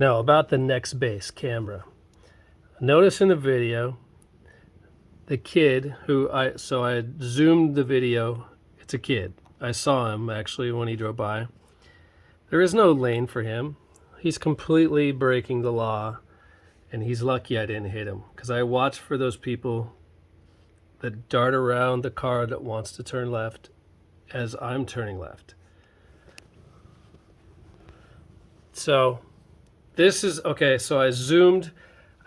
Now about the NEXTBASE camera. Notice in the video, the kid who I zoomed the video. It's a kid. I saw him actually when he drove by. There is no lane for him. He's completely breaking the law, and he's lucky I didn't hit him, because I watch for those people that dart around the car that wants to turn left as I'm turning left. So this is okay. So I zoomed.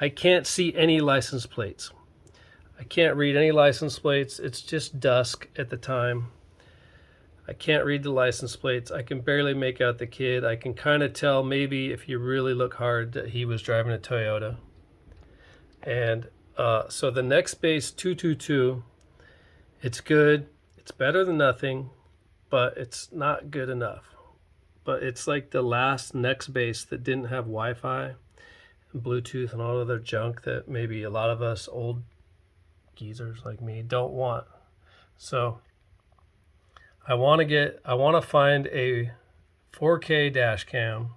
I can't see any license plates. I can't read any license plates. It's just dusk at the time. I can't read the license plates. I can barely make out the kid. I can kind of tell, maybe if you really look hard, that he was driving a Toyota. And so the NEXTBASE 222, it's good. It's better than nothing, but it's not good enough. But it's like the last NEXTBASE that didn't have Wi-Fi and Bluetooth and all other junk that maybe a lot of us old geezers like me don't want. So I want to find a 4K dash cam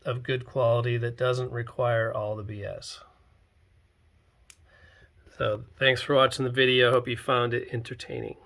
of good quality that doesn't require all the BS. So thanks for watching the video. Hope you found it entertaining.